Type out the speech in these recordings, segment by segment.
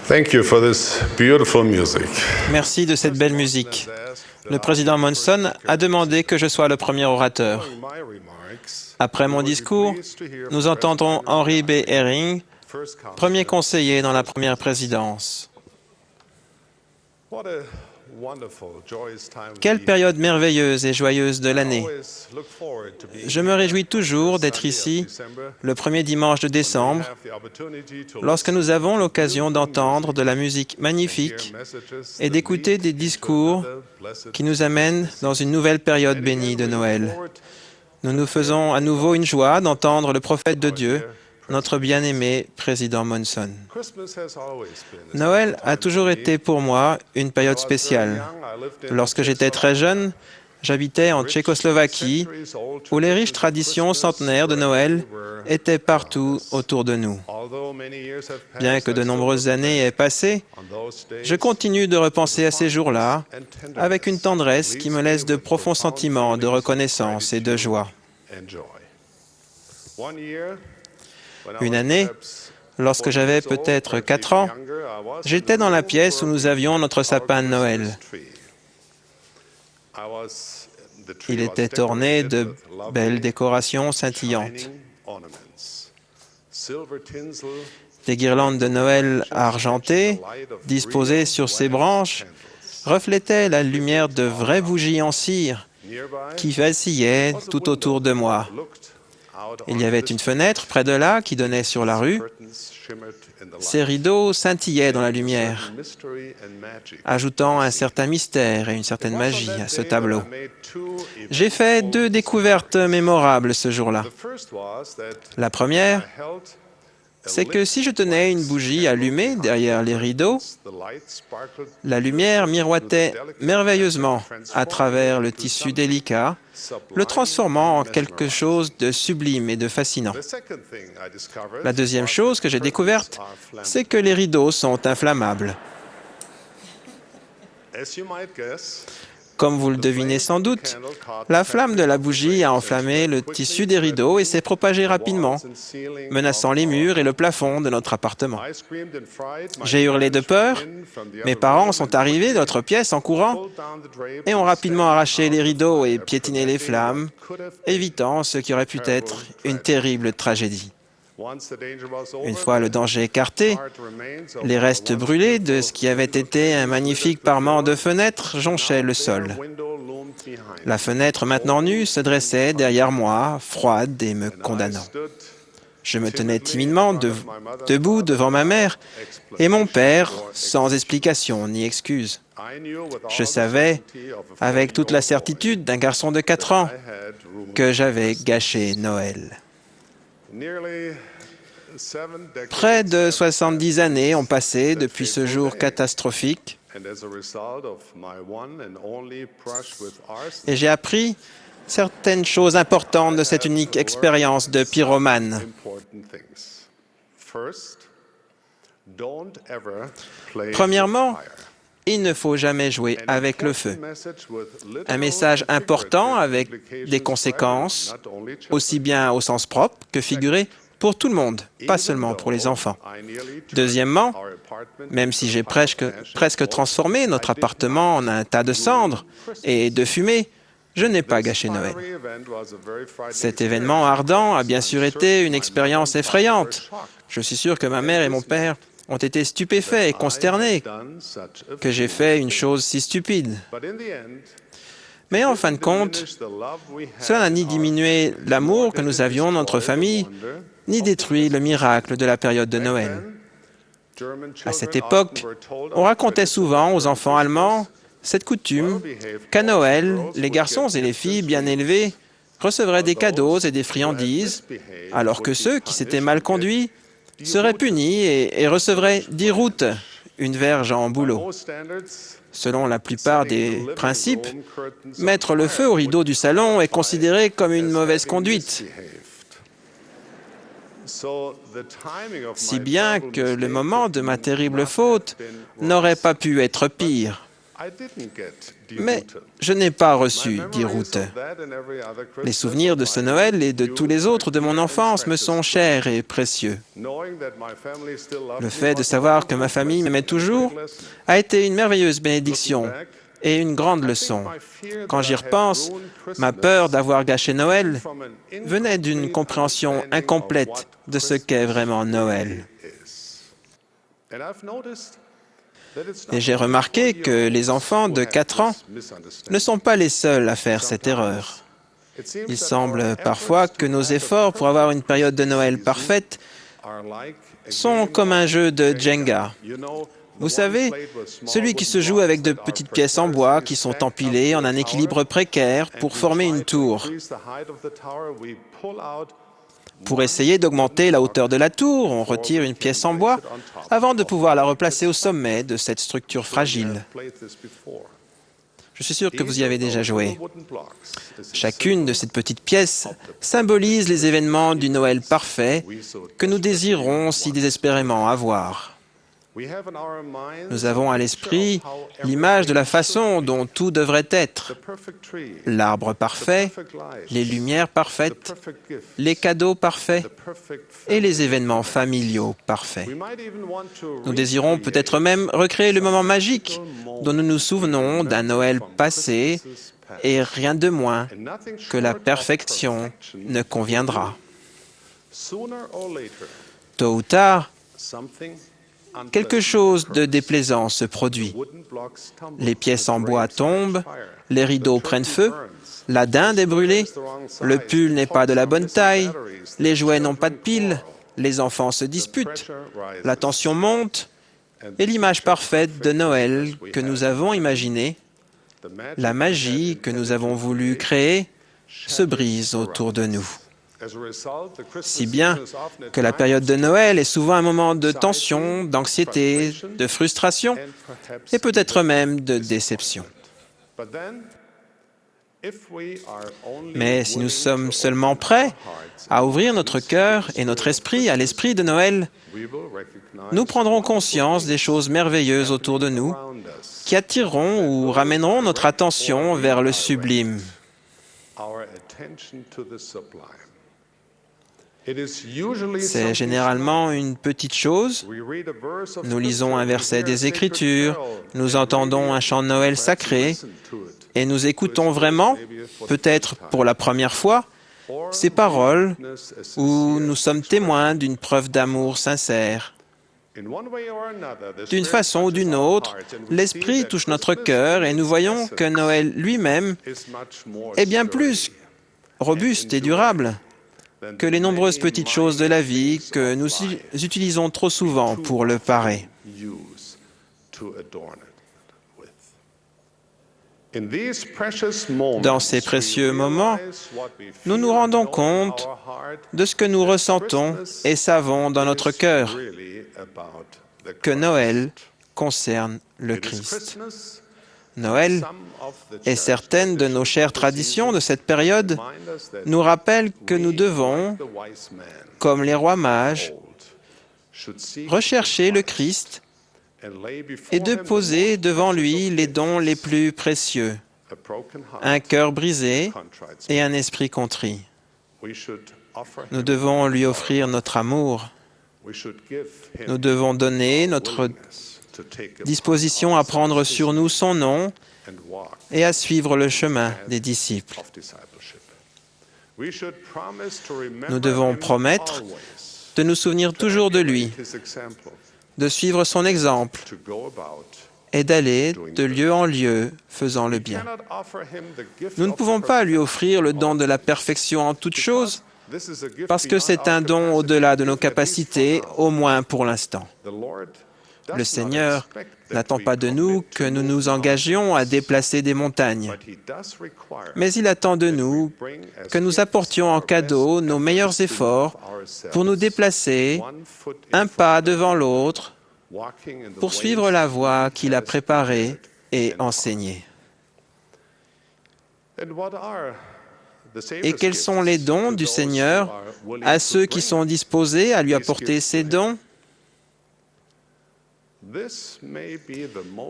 Thank you for this beautiful music. Merci de cette belle musique. Le président Monson a demandé que je sois le premier orateur. Après mon discours, nous entendrons Henry B. Eyring, premier conseiller dans la première présidence. Quelle période merveilleuse et joyeuse de l'année. Je me réjouis toujours d'être ici le premier dimanche de décembre lorsque nous avons l'occasion d'entendre de la musique magnifique et d'écouter des discours qui nous amènent dans une nouvelle période bénie de Noël. Nous nous faisons à nouveau une joie d'entendre le prophète de Dieu, notre bien-aimé président Monson. Noël a toujours été pour moi une période spéciale. Lorsque j'étais très jeune, j'habitais en Tchécoslovaquie, où les riches traditions centenaires de Noël étaient partout autour de nous. Bien que de nombreuses années aient passé, je continue de repenser à ces jours-là avec une tendresse qui me laisse de profonds sentiments de reconnaissance et de joie. Une année, lorsque j'avais peut-être 4 ans, j'étais dans la pièce où nous avions notre sapin de Noël. Il était orné de belles décorations scintillantes. Des guirlandes de Noël argentées, disposées sur ses branches, reflétaient la lumière de vraies bougies en cire qui vacillaient tout autour de moi. Il y avait une fenêtre près de là qui donnait sur la rue. Ces rideaux scintillaient dans la lumière, ajoutant un certain mystère et une certaine magie à ce tableau. J'ai fait 2 découvertes mémorables ce jour-là. La première, c'est que si je tenais une bougie allumée derrière les rideaux, la lumière miroitait merveilleusement à travers le tissu délicat, le transformant en quelque chose de sublime et de fascinant. La deuxième chose que j'ai découverte, c'est que les rideaux sont inflammables. Comme vous le devinez sans doute, la flamme de la bougie a enflammé le tissu des rideaux et s'est propagée rapidement, menaçant les murs et le plafond de notre appartement. J'ai hurlé de peur. Mes parents sont arrivés de notre pièce en courant et ont rapidement arraché les rideaux et piétiné les flammes, évitant ce qui aurait pu être une terrible tragédie. Une fois le danger écarté, les restes brûlés de ce qui avait été un magnifique parement de fenêtre jonchaient le sol. La fenêtre maintenant nue se dressait derrière moi, froide et me condamnant. Je me tenais timidement debout devant ma mère et mon père, sans explication ni excuse. Je savais, avec toute la certitude d'un garçon de 4 ans, que j'avais gâché Noël. Près de 70 années ont passé depuis ce jour catastrophique et j'ai appris certaines choses importantes de cette unique expérience de pyromane. Premièrement, il ne faut jamais jouer avec le feu. Un message important avec des conséquences, aussi bien au sens propre que figuré, pour tout le monde, pas seulement pour les enfants. Deuxièmement, même si j'ai presque transformé notre appartement en un tas de cendres et de fumée, je n'ai pas gâché Noël. Cet événement ardent a bien sûr été une expérience effrayante. Je suis sûr que ma mère et mon père ont été stupéfaits et consternés que j'ai fait une chose si stupide. Mais en fin de compte, cela n'a ni diminué l'amour que nous avions dans notre famille, ni détruit le miracle de la période de Noël. À cette époque, on racontait souvent aux enfants allemands cette coutume qu'à Noël, les garçons et les filles bien élevés recevraient des cadeaux et des friandises, alors que ceux qui s'étaient mal conduits seraient punis et recevraient 10 routes, une verge en bouleau. Selon la plupart des principes, mettre le feu au rideau du salon est considéré comme une mauvaise conduite. Si bien que le moment de ma terrible faute n'aurait pas pu être pire. Mais je n'ai pas reçu, dit Ruth. Les souvenirs de ce Noël et de tous les autres de mon enfance me sont chers et précieux. Le fait de savoir que ma famille m'aimait toujours a été une merveilleuse bénédiction et une grande leçon. Quand j'y repense, ma peur d'avoir gâché Noël venait d'une compréhension incomplète de ce qu'est vraiment Noël. Et j'ai remarqué que les enfants de 4 ans ne sont pas les seuls à faire cette erreur. Il semble parfois que nos efforts pour avoir une période de Noël parfaite sont comme un jeu de Jenga. Vous savez, celui qui se joue avec de petites pièces en bois qui sont empilées en un équilibre précaire pour former une tour. Pour essayer d'augmenter la hauteur de la tour, on retire une pièce en bois avant de pouvoir la replacer au sommet de cette structure fragile. Je suis sûr que vous y avez déjà joué. Chacune de ces petites pièces symbolise les événements du Noël parfait que nous désirons si désespérément avoir. Nous avons à l'esprit l'image de la façon dont tout devrait être. L'arbre parfait, les lumières parfaites, les cadeaux parfaits et les événements familiaux parfaits. Nous désirons peut-être même recréer le moment magique dont nous nous souvenons d'un Noël passé et rien de moins que la perfection ne conviendra. Tôt ou tard, quelque chose de déplaisant se produit. Les pièces en bois tombent, les rideaux prennent feu, la dinde est brûlée, le pull n'est pas de la bonne taille, les jouets n'ont pas de piles, les enfants se disputent, la tension monte, et l'image parfaite de Noël que nous avons imaginée, la magie que nous avons voulu créer, se brise autour de nous. Si bien que la période de Noël est souvent un moment de tension, d'anxiété, de frustration et peut-être même de déception. Mais si nous sommes seulement prêts à ouvrir notre cœur et notre esprit à l'esprit de Noël, nous prendrons conscience des choses merveilleuses autour de nous qui attireront ou ramèneront notre attention vers le sublime. C'est généralement une petite chose. Nous lisons un verset des Écritures, nous entendons un chant de Noël sacré et nous écoutons vraiment, peut-être pour la première fois, ces paroles où nous sommes témoins d'une preuve d'amour sincère. D'une façon ou d'une autre, l'Esprit touche notre cœur et nous voyons que Noël lui-même est bien plus robuste et durable que les nombreuses petites choses de la vie que nous utilisons trop souvent pour le parer. Dans ces précieux moments, nous nous rendons compte de ce que nous ressentons et savons dans notre cœur, que Noël concerne le Christ. Noël et certaines de nos chères traditions de cette période nous rappellent que nous devons, comme les rois mages, rechercher le Christ et déposer devant lui les dons les plus précieux, un cœur brisé et un esprit contrit. Nous devons lui offrir notre amour. Nous devons donner notre disposition à prendre sur nous son nom et à suivre le chemin des disciples. Nous devons promettre de nous souvenir toujours de lui, de suivre son exemple et d'aller de lieu en lieu faisant le bien. Nous ne pouvons pas lui offrir le don de la perfection en toutes choses parce que c'est un don au-delà de nos capacités, au moins pour l'instant. Le Seigneur n'attend pas de nous que nous nous engagions à déplacer des montagnes, mais il attend de nous que nous apportions en cadeau nos meilleurs efforts pour nous déplacer un pas devant l'autre, pour suivre la voie qu'il a préparée et enseignée. Et quels sont les dons du Seigneur à ceux qui sont disposés à lui apporter ces dons?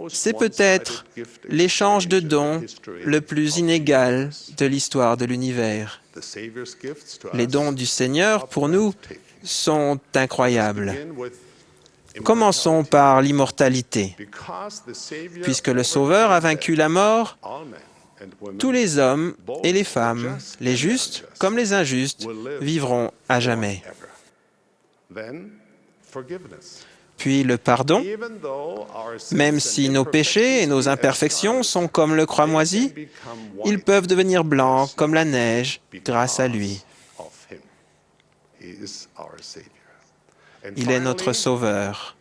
C'est peut-être l'échange de dons le plus inégal de l'histoire de l'univers. Les dons du Seigneur, pour nous, sont incroyables. Commençons par l'immortalité. Puisque le Sauveur a vaincu la mort, tous les hommes et les femmes, les justes comme les injustes, vivront à jamais. Puis le pardon, même si nos péchés et nos imperfections sont comme le cramoisi, ils peuvent devenir blancs comme la neige grâce à lui. Il est notre Sauveur.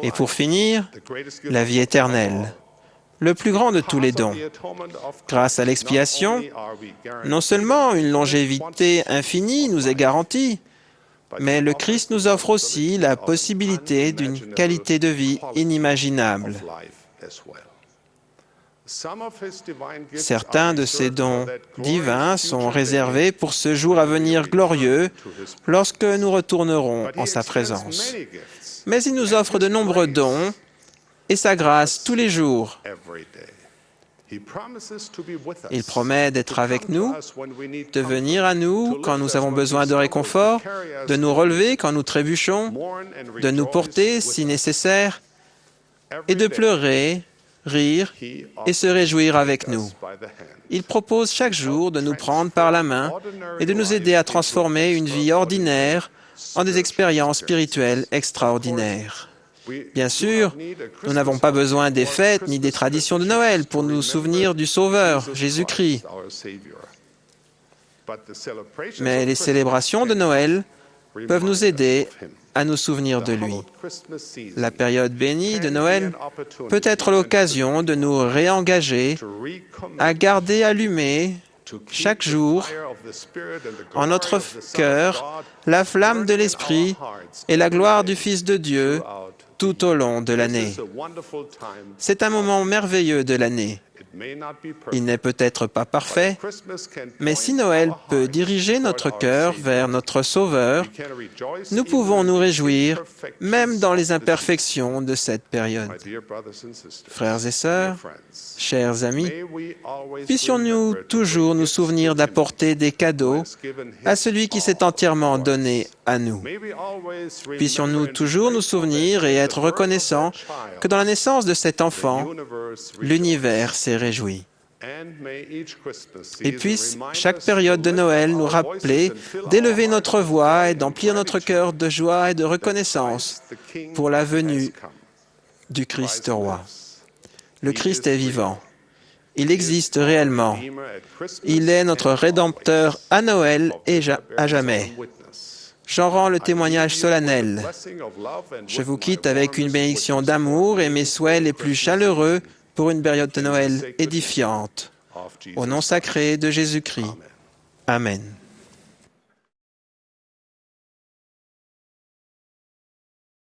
Et pour finir, la vie éternelle, le plus grand de tous les dons. Grâce à l'expiation, non seulement une longévité infinie nous est garantie, mais le Christ nous offre aussi la possibilité d'une qualité de vie inimaginable. Certains de ces dons divins sont réservés pour ce jour à venir glorieux lorsque nous retournerons en sa présence. Mais il nous offre de nombreux dons et sa grâce tous les jours. Il promet d'être avec nous, de venir à nous quand nous avons besoin de réconfort, de nous relever quand nous trébuchons, de nous porter si nécessaire, et de pleurer, rire et se réjouir avec nous. Il propose chaque jour de nous prendre par la main et de nous aider à transformer une vie ordinaire en des expériences spirituelles extraordinaires. Bien sûr, nous n'avons pas besoin des fêtes ni des traditions de Noël pour nous souvenir du Sauveur, Jésus-Christ. Mais les célébrations de Noël peuvent nous aider à nous souvenir de lui. La période bénie de Noël peut être l'occasion de nous réengager à garder allumée chaque jour en notre cœur la flamme de l'Esprit et la gloire du Fils de Dieu tout au long de l'année. C'est un moment merveilleux de l'année. Il n'est peut-être pas parfait, mais si Noël peut diriger notre cœur vers notre Sauveur, nous pouvons nous réjouir même dans les imperfections de cette période. Frères et sœurs, chers amis, puissions-nous toujours nous souvenir d'apporter des cadeaux à celui qui s'est entièrement donné à nous. Puissions-nous toujours nous souvenir et être reconnaissants que dans la naissance de cet enfant, l'univers s'est réjoui. Et puisse chaque période de Noël nous rappeler d'élever notre voix et d'emplir notre cœur de joie et de reconnaissance pour la venue du Christ roi. Le Christ est vivant. Il existe réellement. Il est notre Rédempteur à Noël et à jamais. J'en rends le témoignage solennel. Je vous quitte avec une bénédiction d'amour et mes souhaits les plus chaleureux pour une période de Noël édifiante. Au nom sacré de Jésus-Christ. Amen.